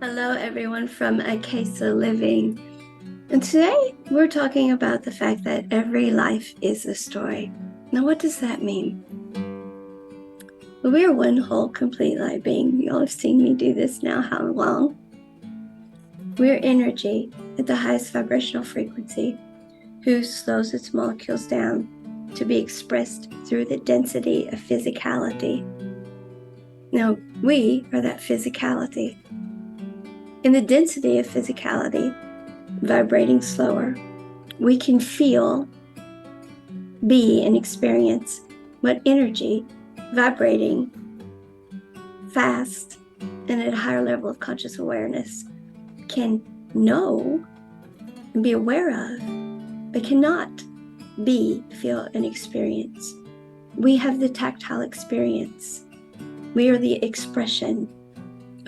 Hello, everyone from Akasa Living. And today we're talking about the fact that every life is a story. Now, what does that mean? Well, we are one whole, complete light being. You all have seen me do this now, how long? We're energy at the highest vibrational frequency, whose slows its molecules down to be expressed through the density of physicality. Now, we are that physicality. In the density of physicality, vibrating slower, we can feel, be, and experience what energy vibrating fast and at a higher level of conscious awareness can know and be aware of, but cannot be, feel, and experience. We have the tactile experience. We are the expression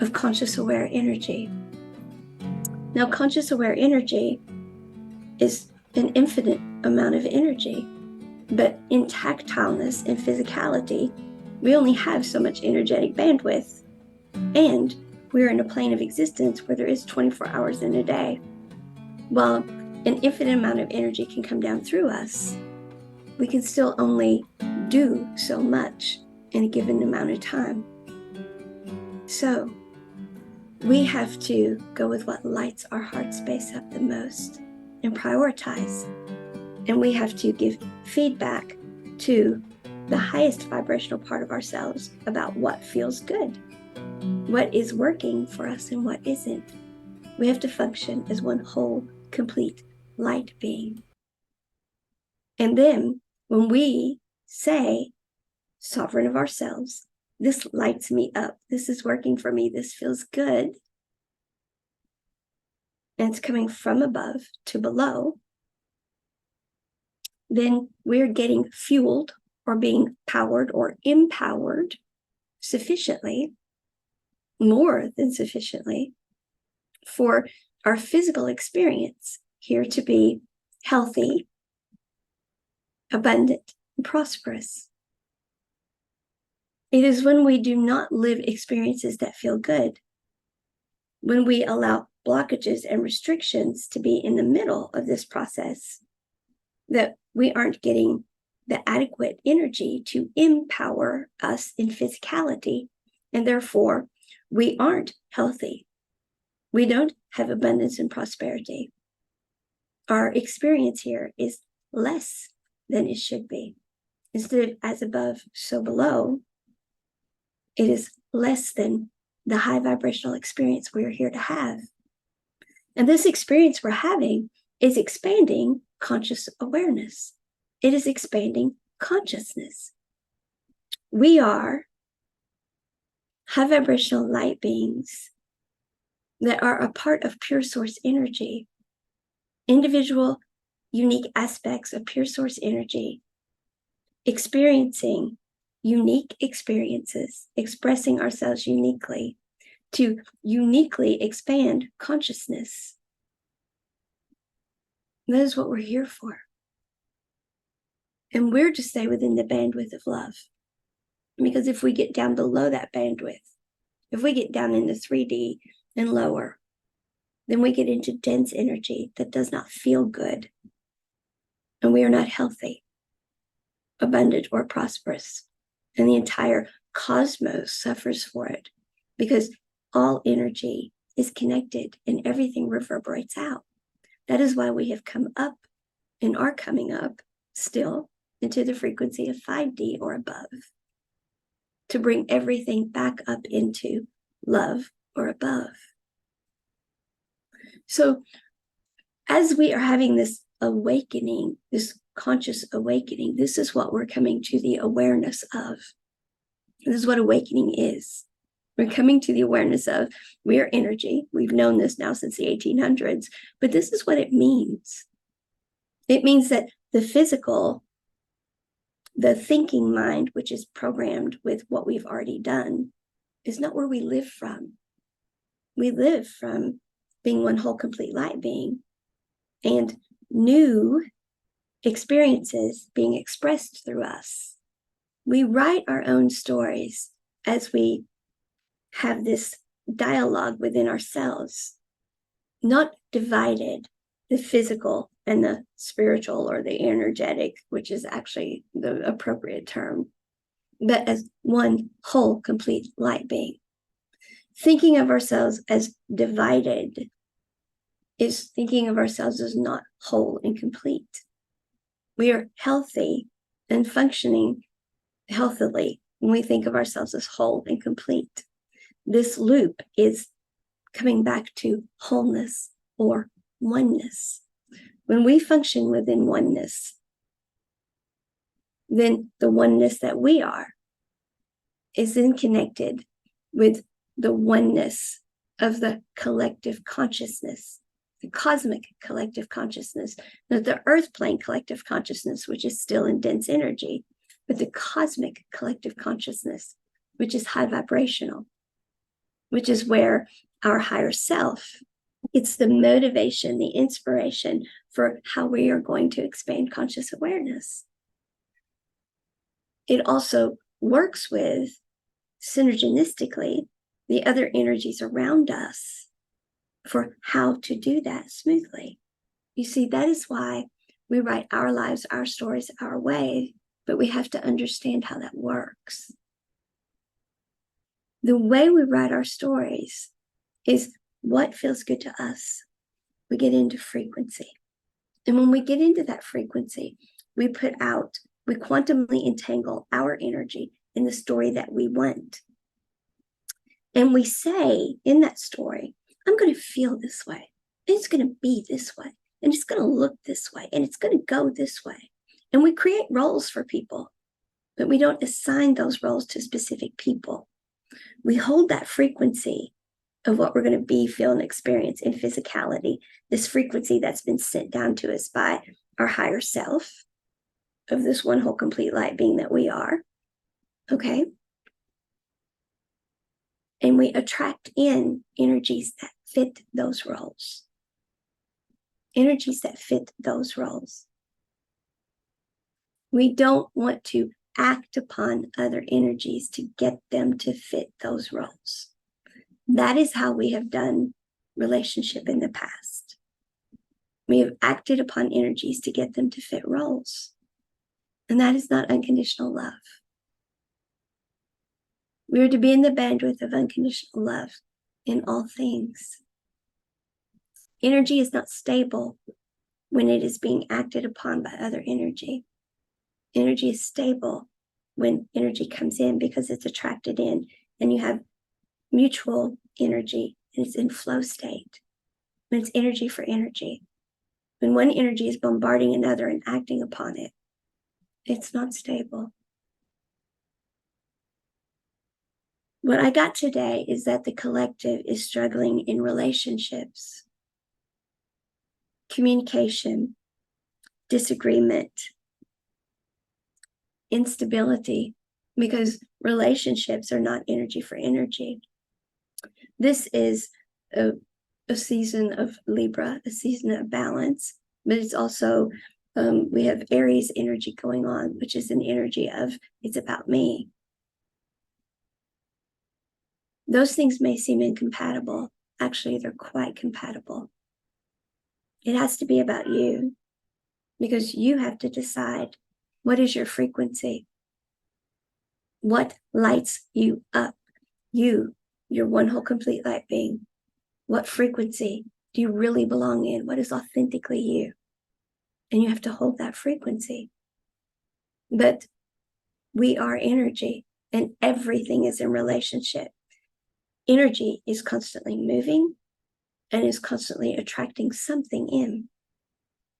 of conscious aware energy. Now, conscious aware energy is an infinite amount of energy, but in tactileness and physicality, we only have so much energetic bandwidth. And we're in a plane of existence where there is 24 hours in a day. While an infinite amount of energy can come down through us, we can still only do so much in a given amount of time. So we have to go with what lights our heart space up the most and prioritize. And we have to give feedback to the highest vibrational part of ourselves about what feels good, what is working for us and what isn't. We have to function as one whole, complete light being. And then when we say, sovereign of ourselves, this lights me up, this is working for me, this feels good, and it's coming from above to below, then we're getting fueled or being powered or empowered sufficiently, more than sufficiently, for our physical experience here to be healthy, abundant, and prosperous. It is when we do not live experiences that feel good, when we allow blockages and restrictions to be in the middle of this process, that we aren't getting the adequate energy to empower us in physicality, and therefore we aren't healthy. We don't have abundance and prosperity. Our experience here is less than it should be. Instead of as above, so below, it is less than the high vibrational experience we're here to have. And this experience we're having is expanding conscious awareness. It is expanding consciousness. We are high vibrational light beings that are a part of pure source energy, individual, unique aspects of pure source energy, experiencing unique experiences, expressing ourselves uniquely to uniquely expand consciousness. That is what we're here for. And we're to stay within the bandwidth of love. Because if we get down below that bandwidth, if we get down into 3D and lower, then we get into dense energy that does not feel good. And we are not healthy, abundant, or prosperous. And the entire cosmos suffers for it because all energy is connected and everything reverberates out. That is why we have come up and are coming up still into the frequency of 5D or above, to bring everything back up into love or above. So as we are having this awakening, this conscious awakening, this is what we're coming to the awareness of. This is what awakening is. We're coming to the awareness of we are energy. We've known this now since the 1800s, but this is what it means. It means that the physical, the thinking mind, which is programmed with what we've already done, is not where we live from. We live from being one whole, complete light being, and new experiences being expressed through us. We write our own stories as we have this dialogue within ourselves, not divided, the physical and the spiritual or the energetic, which is actually the appropriate term, but as one whole, complete light being. Thinking of ourselves as divided is thinking of ourselves as not whole and complete. We are healthy and functioning healthily when we think of ourselves as whole and complete. This loop is coming back to wholeness or oneness. When we function within oneness, then the oneness that we are is then connected with the oneness of the collective consciousness, the cosmic collective consciousness, not the earth plane collective consciousness, which is still in dense energy, but the cosmic collective consciousness, which is high vibrational, which is where our higher self, it's the motivation, the inspiration for how we are going to expand conscious awareness. It also works with synergistically the other energies around us for how to do that smoothly. You see, that is why we write our lives, our stories, our way, but we have to understand how that works. The way we write our stories is what feels good to us. We get into frequency. And when we get into that frequency, we quantumly entangle our energy in the story that we want. And we say in that story, I'm going to feel this way, and it's going to be this way, and it's going to look this way, and it's going to go this way. And we create roles for people, but we don't assign those roles to specific people. We hold that frequency of what we're going to be, feel, and experience in physicality, this frequency that's been sent down to us by our higher self of this one whole complete light being that we are. Okay? And we attract in energies that fit those roles. Energies that fit those roles. We don't want to act upon other energies to get them to fit those roles. That is how we have done relationship in the past. We have acted upon energies to get them to fit roles. And that is not unconditional love. We are to be in the bandwidth of unconditional love in all things. Energy is not stable when it is being acted upon by other energy. Energy is stable when energy comes in because it's attracted in, and you have mutual energy and it's in flow state. When it's energy for energy. When one energy is bombarding another and acting upon it, it's not stable. What I got today is that the collective is struggling in relationships, communication, disagreement, instability, because relationships are not energy for energy. This is a season of Libra, a season of balance, but it's also, we have Aries energy going on, which is an energy of, it's about me. Those things may seem incompatible. Actually, they're quite compatible. It has to be about you because you have to decide what is your frequency. What lights you up? You're one whole complete light being. What frequency do you really belong in? What is authentically you? And you have to hold that frequency. But we are energy and everything is in relationship. Energy is constantly moving and is constantly attracting something in.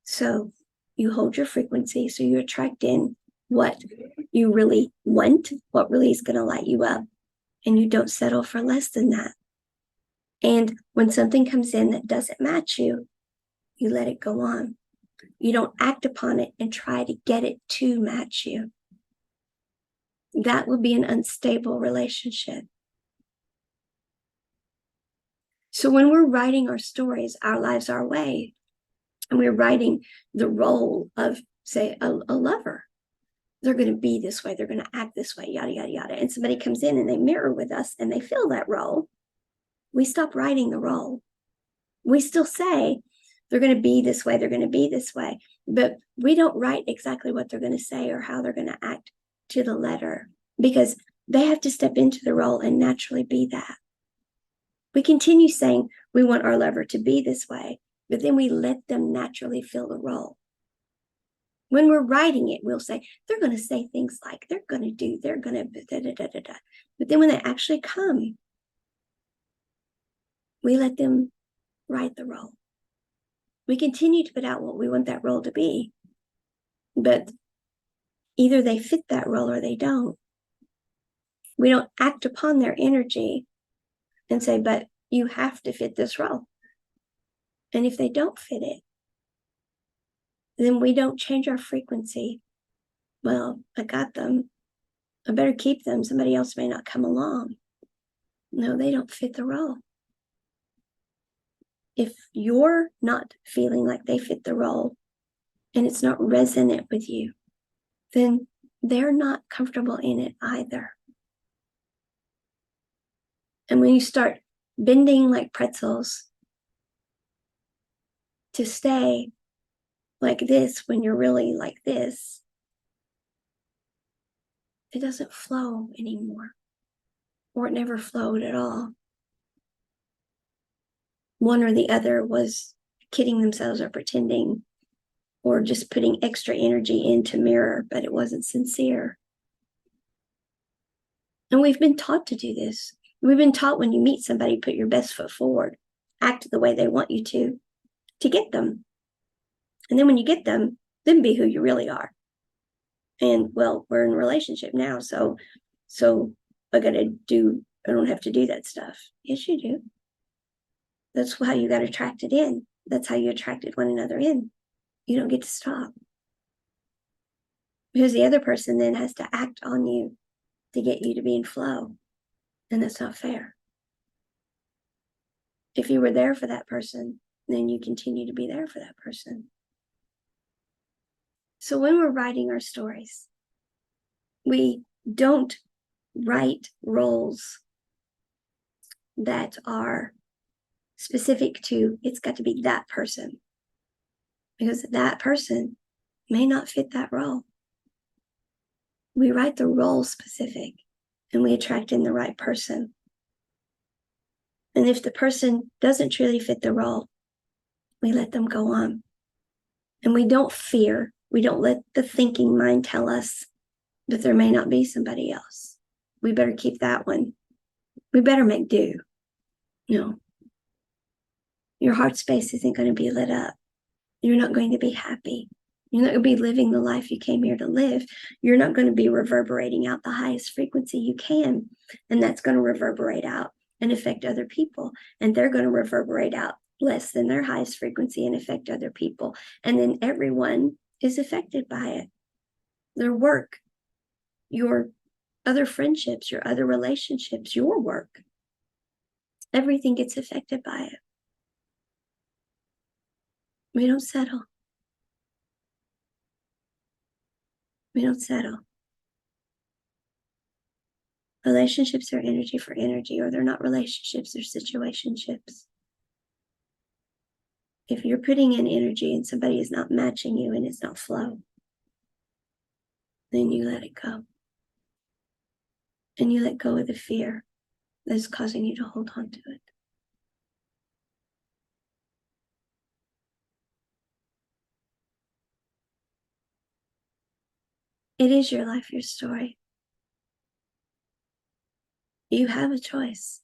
So you hold your frequency, so you attract in what you really want, what really is going to light you up, and you don't settle for less than that. And when something comes in that doesn't match you, you let it go on. You don't act upon it and try to get it to match you. That would be an unstable relationship. So when we're writing our stories, our lives, our way, and we're writing the role of, say, a lover, they're going to be this way, they're going to act this way, yada, yada, yada. And somebody comes in and they mirror with us and they fill that role. we stop writing the role. We still say they're going to be this way, they're going to be this way, but we don't write exactly what they're going to say or how they're going to act to the letter, because they have to step into the role and naturally be that. We continue saying we want our lover to be this way, but then we let them naturally fill the role. When we're writing it, we'll say, they're going to say things like, they're going to do, they're going to da, da, da, da, da. But then when they actually come, we let them write the role. We continue to put out what we want that role to be, but either they fit that role or they don't. We don't act upon their energy and say, but you have to fit this role. And if they don't fit it, then we don't change our frequency. Well, I got them. I better keep them. Somebody else may not come along. No, they don't fit the role. If you're not feeling like they fit the role and it's not resonant with you, then they're not comfortable in it either. And when you start bending like pretzels to stay like this when you're really like this, it doesn't flow anymore, or it never flowed at all. One or the other was kidding themselves or pretending, or just putting extra energy into mirror, but it wasn't sincere. And we've been taught to do this. We've been taught when you meet somebody, put your best foot forward, act the way they want you to get them. And then when you get them, then be who you really are. And well, we're in a relationship now, so I don't have to do that stuff. Yes, you do. That's how you got attracted in. That's how you attracted one another in. You don't get to stop. Because the other person then has to act on you to get you to be in flow. And that's not fair. If you were there for that person, then you continue to be there for that person. So when we're writing our stories, we don't write roles that are specific to, it's got to be that person, because that person may not fit that role. We write the role specific, and we attract in the right person. And if the person doesn't truly fit the role, we let them go on. And we don't fear, we don't let the thinking mind tell us that there may not be somebody else. We better keep that one. We better make do. No. Your heart space isn't going to be lit up. You're not going to be happy. You're not going to be living the life you came here to live. You're not going to be reverberating out the highest frequency you can. And that's going to reverberate out and affect other people. And they're going to reverberate out less than their highest frequency and affect other people. And then everyone is affected by it. Their work, your other friendships, your other relationships, your work. Everything gets affected by it. We don't settle. We don't settle. Relationships are energy for energy, or they're not relationships, they're situationships. If you're putting in energy and somebody is not matching you and it's not flow, then you let it go. And you let go of the fear that's causing you to hold on to it. It is your life, your story. You have a choice.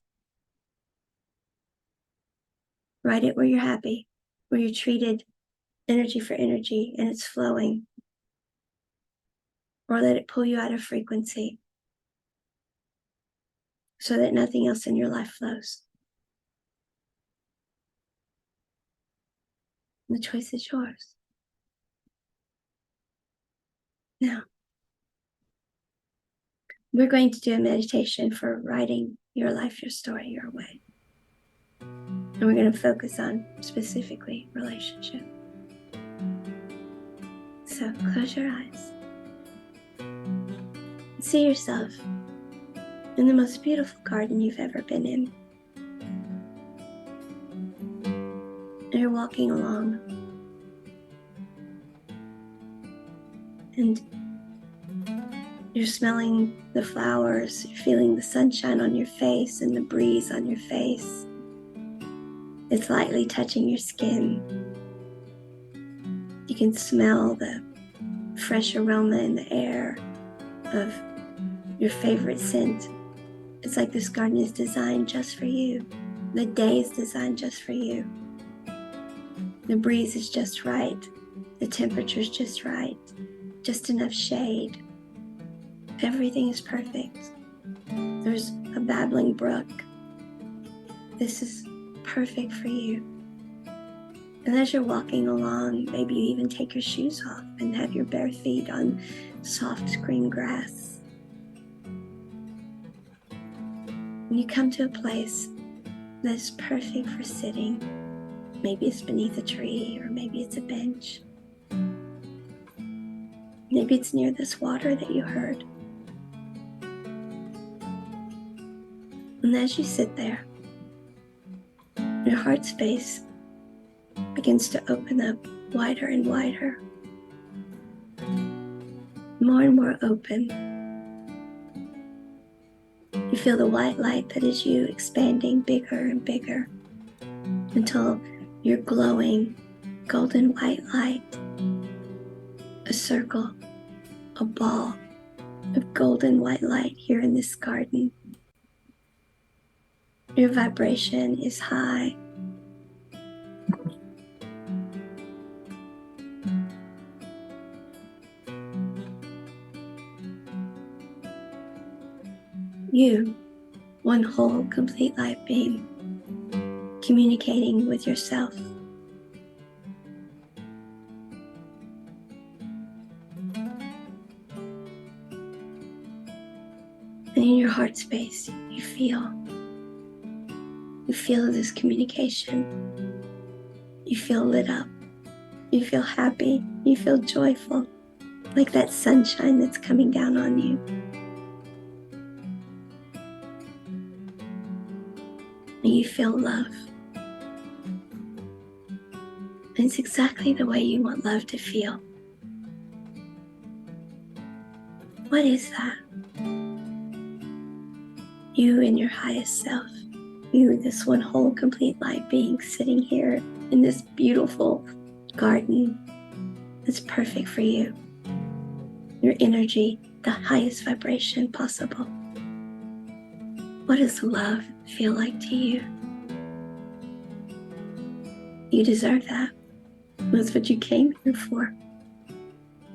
Write it where you're happy, where you're treated energy for energy and it's flowing. Or let it pull you out of frequency so that nothing else in your life flows. The choice is yours. Now, we're going to do a meditation for writing your life, your story, your way. And we're going to focus on specifically relationship. So close your eyes. See yourself in the most beautiful garden you've ever been in. You're walking along, and you're smelling the flowers, you're feeling the sunshine on your face and the breeze on your face. It's lightly touching your skin. You can smell the fresh aroma in the air of your favorite scent. It's like this garden is designed just for you. The day is designed just for you. The breeze is just right. The temperature is just right. Just enough shade. Everything is perfect. There's a babbling brook. This is perfect for you. And as you're walking along, maybe you even take your shoes off and have your bare feet on soft green grass. And you come to a place that's perfect for sitting. Maybe it's beneath a tree, or maybe it's a bench. Maybe it's near this water that you heard. And as you sit there, your heart space begins to open up wider and wider, more and more open. You feel the white light that is you expanding bigger and bigger until you're glowing golden white light, a circle, a ball of golden white light here in this garden. Your vibration is high. You, one whole, complete light being, communicating with yourself. And in your heart space, you feel this communication. You feel lit up. You feel happy. You feel joyful, like that sunshine that's coming down on you. And you feel love. And it's exactly the way you want love to feel. What is that? You in your highest self. You, this one whole, complete light being, sitting here in this beautiful garden that's perfect for you. Your energy, the highest vibration possible. What does love feel like to you? You deserve that. That's what you came here for,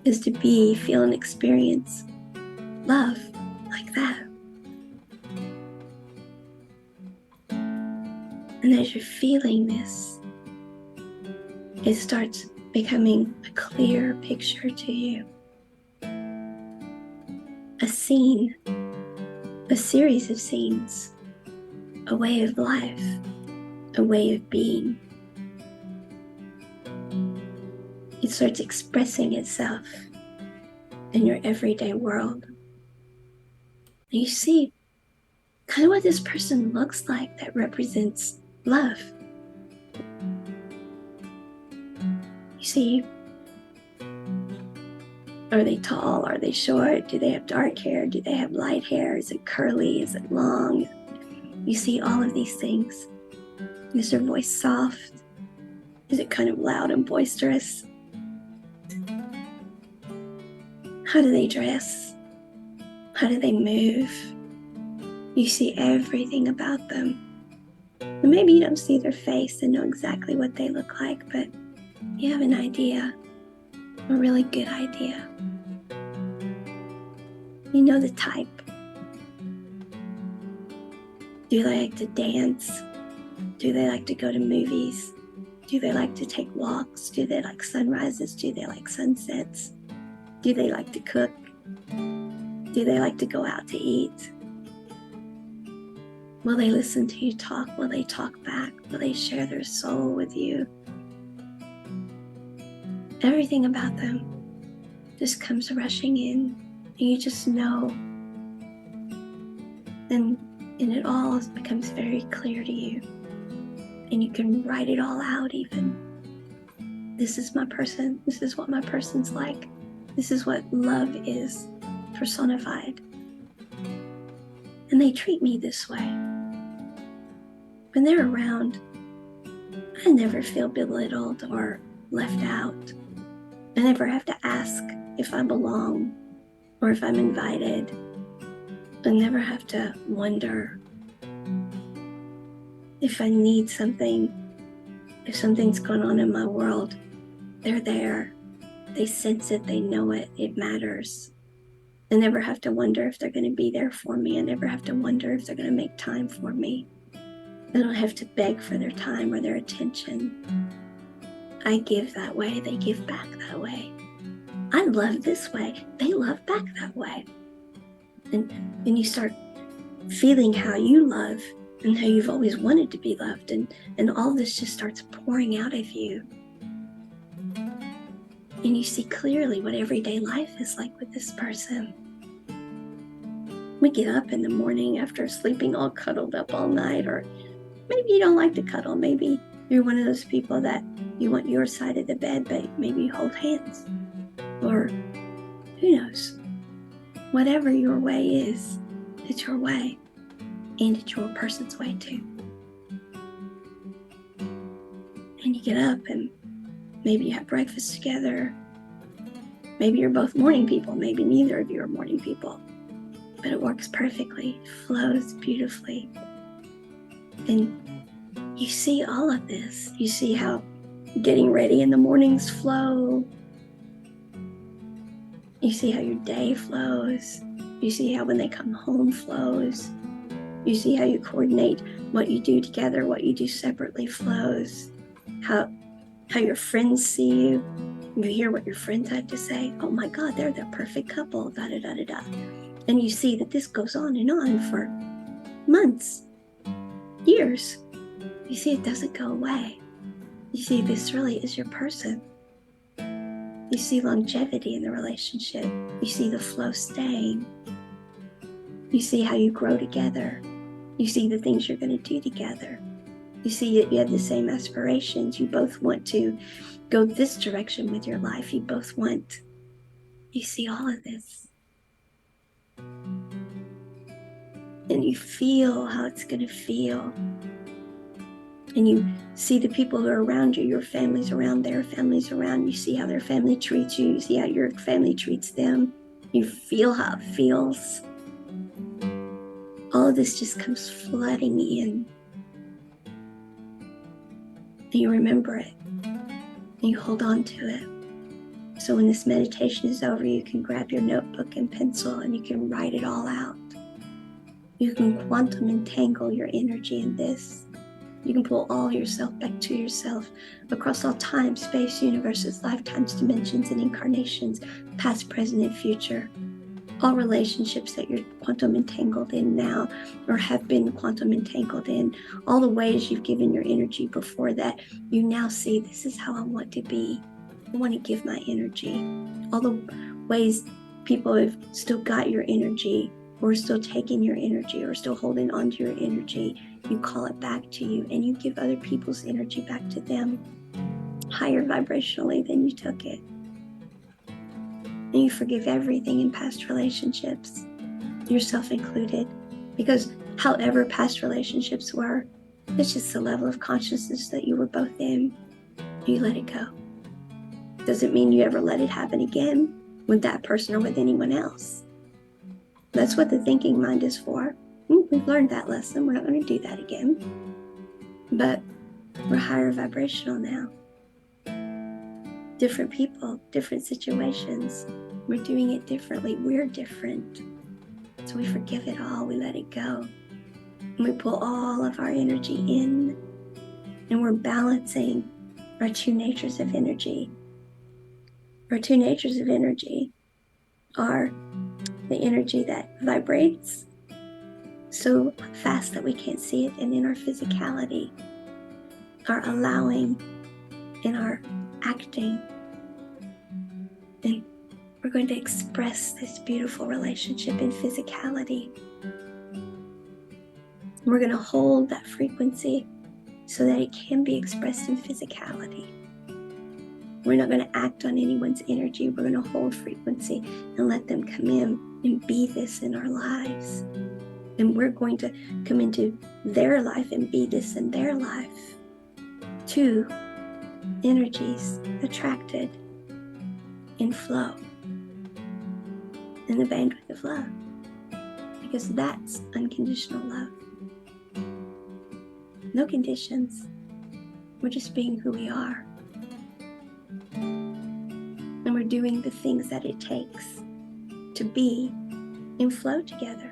is to be, feel, and experience love like that. And as you're feeling this, it starts becoming a clear picture to you. A scene, a series of scenes, a way of life, a way of being. It starts expressing itself in your everyday world. And you see kind of what this person looks like that represents love. You see, are they tall? Are they short? Do they have dark hair? Do they have light hair? Is it curly? Is it long? You see all of these things. Is their voice soft? Is it kind of loud and boisterous? How do they dress? How do they move? You see everything about them. And maybe you don't see their face and know exactly what they look like, but you have an idea, a really good idea. You know the type. Do they like to dance? Do they like to go to movies? Do they like to take walks? Do they like sunrises? Do they like sunsets? Do they like to cook? Do they like to go out to eat? Will they listen to you talk? Will they talk back? Will they share their soul with you? Everything about them just comes rushing in, and you just know. And it all becomes very clear to you. And you can write it all out even. This is my person. This is what my person's like. This is what love is personified. And they treat me this way. When they're around, I never feel belittled or left out. I never have to ask if I belong or if I'm invited. I never have to wonder if I need something, if something's going on in my world. They're there. They sense it. They know it. It matters. I never have to wonder if they're going to be there for me. I never have to wonder if they're going to make time for me. I don't have to beg for their time or their attention. I give that way. They give back that way. I love this way. They love back that way. And you start feeling how you love and how you've always wanted to be loved. And all this just starts pouring out of you. And you see clearly what everyday life is like with this person. We get up in the morning after sleeping all cuddled up all night, or maybe you don't like to cuddle. Maybe you're one of those people that you want your side of the bed, but maybe you hold hands. Or who knows? Whatever your way is, it's your way. And it's your person's way too. And you get up and maybe you have breakfast together. Maybe you're both morning people. Maybe neither of you are morning people. But it works perfectly, flows beautifully. And you see all of this. You see how getting ready in the mornings flow. You see how your day flows. You see how when they come home flows. You see how you coordinate what you do together, what you do separately flows. How your friends see you. You hear what your friends have to say. Oh my God, they're the perfect couple, da-da-da-da-da. And you see that this goes on for months, years. You see it doesn't go away. You see this really is your person. You see longevity in the relationship. You see the flow staying. You see how you grow together. You see the things you're going to do together. You see that you have the same aspirations. You both want to go this direction with your life. You see all of this. And you feel how it's going to feel. And you see the people who are around you, your family's around, their family's around. You see how their family treats you. You see how your family treats them. You feel how it feels. All of this just comes flooding in. And you remember it. And you hold on to it. So when this meditation is over, you can grab your notebook and pencil and you can write it all out. You can quantum entangle your energy in this. You can pull all yourself back to yourself across all time, space, universes, lifetimes, dimensions, and incarnations, past, present, and future. All relationships that you're quantum entangled in now or have been quantum entangled in, all the ways you've given your energy before that, you now see this is how I want to be. I want to give my energy. All the ways people have still got your energy or still taking your energy or still holding on to your energy, you call it back to you and you give other people's energy back to them higher vibrationally than you took it. And you forgive everything in past relationships, yourself included, because however past relationships were, it's just the level of consciousness that you were both in. You let it go. Doesn't mean you ever let it happen again with that person or with anyone else. That's what the thinking mind is for. We've learned that lesson. We're not going to do that again. But we're higher vibrational now. Different people, different situations. We're doing it differently. We're different. So we forgive it all. We let it go. And we pull all of our energy in. And we're balancing our two natures of energy. Our two natures of energy are the energy that vibrates so fast that we can't see it, and in our physicality, our allowing and our acting. And we're going to express this beautiful relationship in physicality. We're going to hold that frequency so that it can be expressed in physicality. We're not going to act on anyone's energy. We're going to hold frequency and let them come in and be this in our lives. And we're going to come into their life and be this in their life. Two energies attracted in flow, in the bandwidth of love, because that's unconditional love. No conditions. We're just being who we are. And we're doing the things that it takes to be in flow together.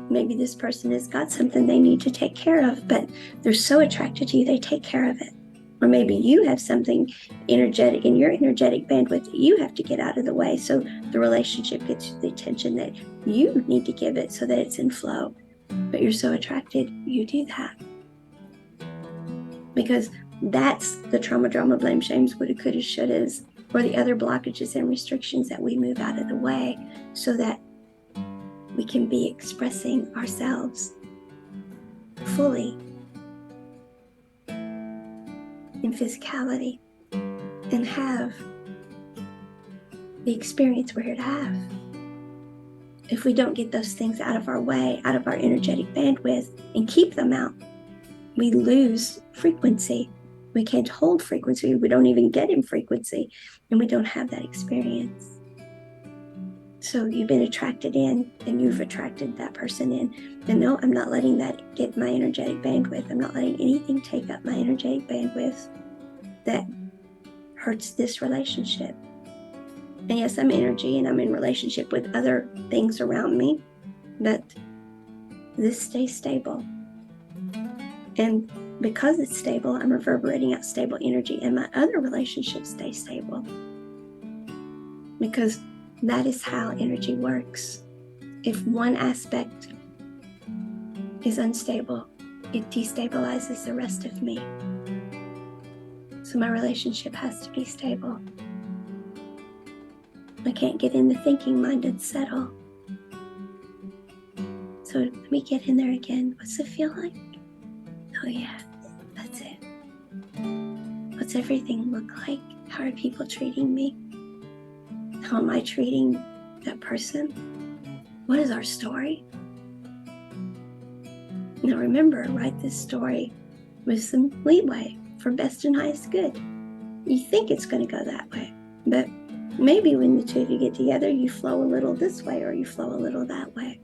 Maybe this person has got something they need to take care of, but they're so attracted to you, they take care of it. Or maybe you have something energetic in your energetic bandwidth that you have to get out of the way, so the relationship gets the attention that you need to give it so that it's in flow. But you're so attracted, you do that. Because that's the trauma, drama, blame, shames, woulda, coulda, shouldas, or the other blockages and restrictions that we move out of the way so that we can be expressing ourselves fully in physicality and have the experience we're here to have. If we don't get those things out of our way, out of our energetic bandwidth, and keep them out, we lose frequency. We can't hold frequency. We don't even get in frequency, and we don't have that experience. So you've been attracted in, and you've attracted that person in. And no, I'm not letting that get my energetic bandwidth. I'm not letting anything take up my energetic bandwidth that hurts this relationship. And yes, I'm energy and I'm in relationship with other things around me, but this stays stable. And because it's stable, I'm reverberating out stable energy, and my other relationships stay stable. Because that is how energy works. If one aspect is unstable, it destabilizes the rest of me. So my relationship has to be stable. I can't get in the thinking mind and settle. So let me get in there again. What's it feel like? Oh yeah, that's it. What's everything look like? How are people treating me? How am I treating that person? What is our story? Now remember, write this story with some leeway for best and highest good. You think it's going to go that way, but maybe when the two of you get together, you flow a little this way or you flow a little that way.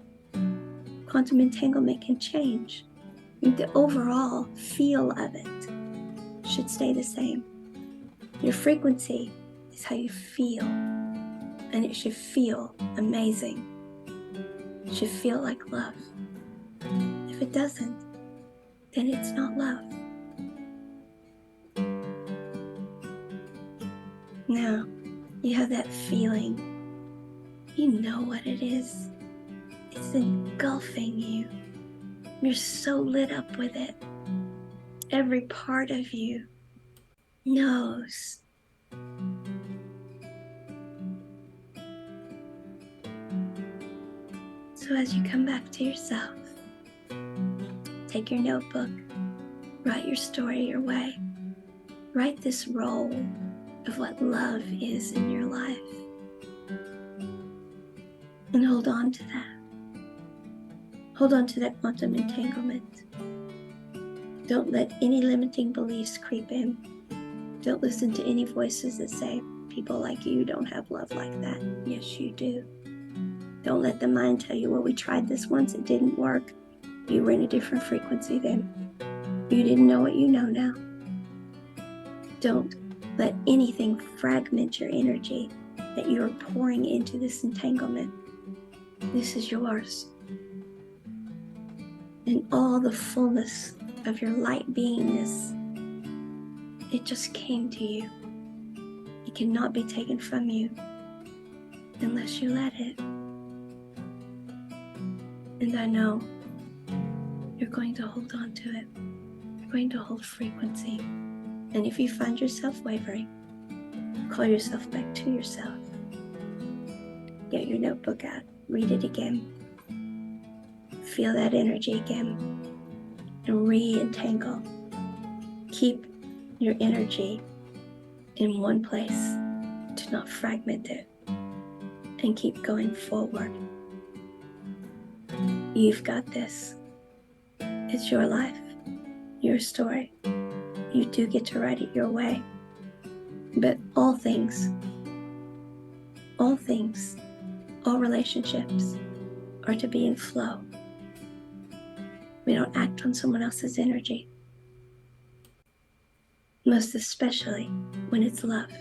Quantum entanglement can change. The overall feel of it should stay the same. Your frequency is how you feel, and it should feel amazing. It should feel like love. If it doesn't, then it's not love. Now, you have that feeling. You know what it is. It's engulfing you. You're so lit up with it. Every part of you knows. So as you come back to yourself, take your notebook, write your story your way. Write this role of what love is in your life. And hold on to that. Hold on to that quantum entanglement. Don't let any limiting beliefs creep in. Don't listen to any voices that say people like you don't have love like that. Yes, you do. Don't let the mind tell you, well, we tried this once, it didn't work. You were in a different frequency then. You didn't know what you know now. Don't let anything fragment your energy that you are pouring into this entanglement. This is yours. In all the fullness of your light beingness, it just came to you. It cannot be taken from you unless you let it. And I know you're going to hold on to it. You're going to hold frequency. And if you find yourself wavering, call yourself back to yourself. Get your notebook out. Read it again. Feel that energy again. and re-entangle. Keep your energy in one place. Do not fragment it, and keep going forward. You've got this. It's your life, your story. You do get to write it your way. But all things, all relationships are to be in flow. We don't act on someone else's energy, most especially when it's love.